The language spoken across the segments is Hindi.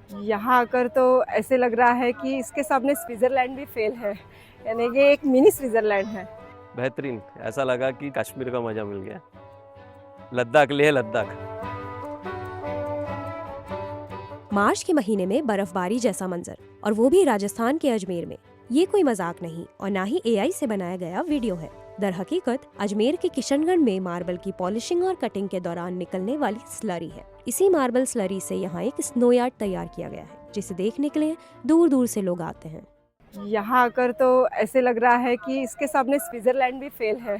यहाँ आकर तो ऐसे लग रहा है कि इसके सामने स्विट्जरलैंड भी फेल है, यानी कि एक मिनी स्विट्जरलैंड है। बेहतरीन, ऐसा लगा कि कश्मीर का मजा मिल गया। लद्दाख, लेह लद्दाख। मार्च के महीने में बर्फबारी जैसा मंजर, और वो भी राजस्थान के अजमेर में। ये कोई मजाक नहीं और ना ही एआई से बनाया गया वीडियो है। दर हकीकत अजमेर के किशनगढ़ में मार्बल की पॉलिशिंग और कटिंग के दौरान निकलने वाली स्लरी है। इसी मार्बल स्लरी से यहाँ एक स्नो यार्ड तैयार किया गया है, जिसे देखने के लिए दूर दूर से लोग आते हैं। यहाँ आकर तो ऐसे लग रहा है कि इसके सामने स्विट्जरलैंड भी फेल है,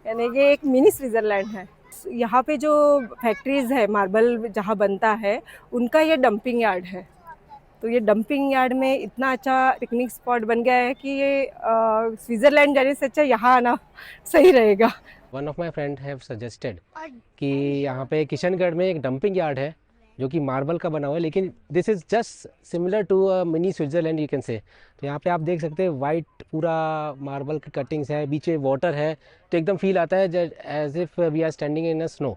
यानी कि एक मिनी स्विट्जरलैंड है। यहाँ पे जो फैक्ट्रीज है, मार्बल जहाँ बनता है, उनका ये डंपिंग यार्ड है। तो ये डंपिंग यार्ड में इतना अच्छा पिकनिक स्पॉट बन गया है कि ये स्विट्जरलैंड जाने से अच्छा यहाँ आना सही रहेगा। One of my friend have suggested कि यहाँ पे किशनगढ़ में एक डंपिंग यार्ड है जो कि मार्बल का बना हुआ है, लेकिन this is just similar to a mini Switzerland you can say. तो यहाँ पे आप देख सकते हैं वाइट पूरा मार्बल की कटिंग्स है, बीच में वाटर है, तो एकदम फील आता है as if we are standing in a snow.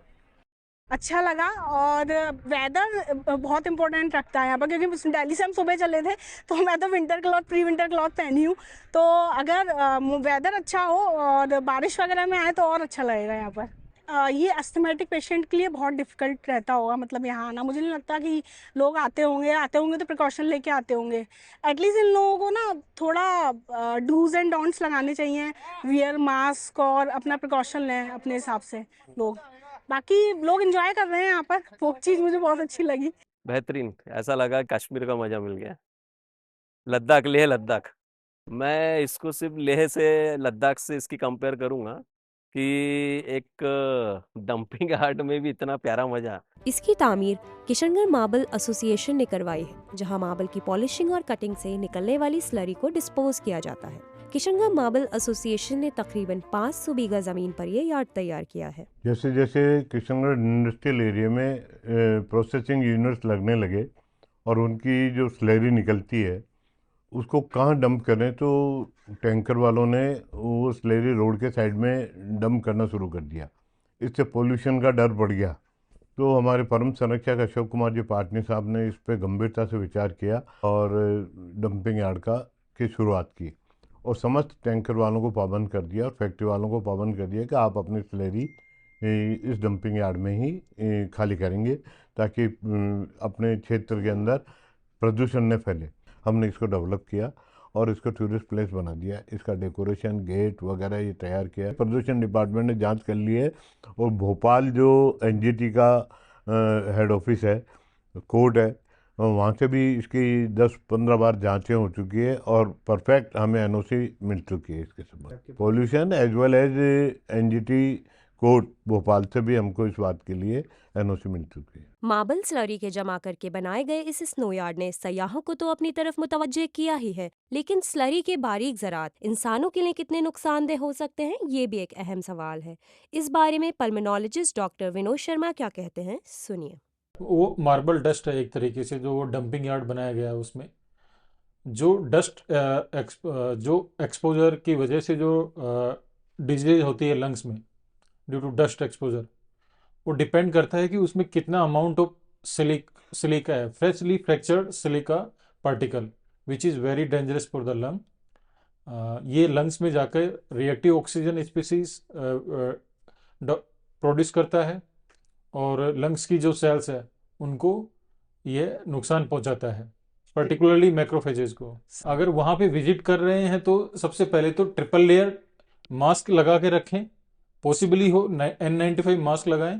अच्छा लगा। और वेदर बहुत इंपॉर्टेंट रखता है यहाँ पर, क्योंकि दिल्ली से हम सुबह चले थे तो मैं तो winter cloth pre winter cloth पहनी हूँ। तो अगर वेदर अच्छा हो और बारिश वगैरह में आए तो और अच्छा लगेगा यहाँ पर। ये अस्थमेटिक पेशेंट के लिए बहुत डिफिकल्ट रहता होगा, मतलब यहाँ आना। मुझे नहीं लगता कि लोग आते होंगे तो प्रिकॉशन लेके आते होंगे। एटलीस्ट इन लोगों को ना थोड़ा डूज एंड डोंट्स लगाने चाहिए, वियर मास्क और अपना प्रिकॉशन लें अपने हिसाब से लोग। बाकी लोग एंजॉय कर रहे हैं यहाँ पर, वो चीज़ मुझे बहुत अच्छी लगी। बेहतरीन, ऐसा लगा कश्मीर का मजा मिल गया। लद्दाख, लेह लद्दाख। मैं इसको सिर्फ लेह से, लद्दाख से इसकी कंपेयर करूंगा कि एक डंपिंग यार्ड में भी इतना प्यारा मजा। इसकी तामीर किशनगढ़ मार्बल एसोसिएशन ने करवाई है, जहां मार्बल की पॉलिशिंग और कटिंग से निकलने वाली स्लरी को डिस्पोज किया जाता है। किशनगढ़ मार्बल एसोसिएशन ने तकरीबन 500 बीघा जमीन पर यह यार्ड तैयार किया है। जैसे जैसे किशनगढ़ इंडस्ट्रियल एरिया में प्रोसेसिंग यूनिट्स लगने लगे और उनकी जो स्लरी निकलती है उसको कहाँ डंप करें, तो टैंकर वालों ने वो स्लरी रोड के साइड में डंप करना शुरू कर दिया। इससे पोल्यूशन का डर बढ़ गया। तो हमारे परम संरक्षक अशोक कुमार जी पाटनी साहब ने इस पर गंभीरता से विचार किया और डंपिंग यार्ड की शुरुआत की और समस्त टैंकर वालों को पाबंद कर दिया और फैक्ट्री वालों को पाबंद कर दिया कि आप अपनी स्लरी इस डंपिंग यार्ड में ही खाली करेंगे, ताकि अपने क्षेत्र के अंदर प्रदूषण न फैले। हमने इसको डेवलप किया और इसको टूरिस्ट प्लेस बना दिया। इसका डेकोरेशन, गेट वगैरह ये तैयार किया। प्रदूषण डिपार्टमेंट ने जांच कर ली है और भोपाल जो एनजीटी का हेड ऑफिस है, कोर्ट है, वहाँ से भी इसकी 10-15 बार जांचें हो चुकी है और परफेक्ट हमें एनओसी मिल चुकी है इसके संबंध। Pollution as well as NGT court Bhopal से भी हमको इस बात के लिए एनओसी मिल चुकी है। मार्बल स्लरी के जमा करके बनाए गए इस स्नो यार्ड ने सयाहों को तो अपनी तरफ मुतवज्जे किया ही है, लेकिन स्लरी के बारीक ज़रात इंसानों के लिए कितने नुकसानदेह हो सकते हैं, ये भी एक अहम सवाल है। इस बारे में पल्मोनोलॉजिस्ट डॉक्टर विनोद शर्मा क्या कहते हैं, सुनिए। वो मार्बल डस्ट है एक तरीके से, जो वो डंपिंग यार्ड बनाया गया है उसमें जो डस्ट जो एक्सपोजर की वजह से जो डिजीज होती है लंग्स में ड्यू टू डस्ट एक्सपोजर, वो डिपेंड करता है कि उसमें कितना अमाउंट ऑफ सिलिका है, freshly fractured silica particle, which is very dangerous for the lung. ये लंग्स में जाकर रिएक्टिव ऑक्सीजन स्पीसीज प्रोड्यूस करता है और लंग्स की जो सेल्स है उनको ये नुकसान पहुंचाता है, पर्टिकुलरली मैक्रोफेजेस को। अगर वहाँ पे विजिट कर रहे हैं तो सबसे पहले तो ट्रिपल लेयर मास्क लगा के रखें, पॉसिबली हो N95 मास्क लगाएं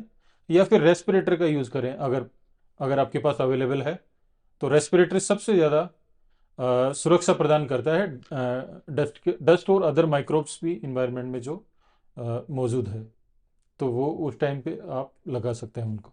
या फिर रेस्पिरेटर का यूज़ करें। अगर आपके पास अवेलेबल है तो रेस्पिरेटर सबसे ज़्यादा सुरक्षा प्रदान करता है डस्ट और अदर माइक्रोब्स भी इन्वायरमेंट में जो मौजूद है, तो वो उस टाइम पे आप लगा सकते हैं उनको।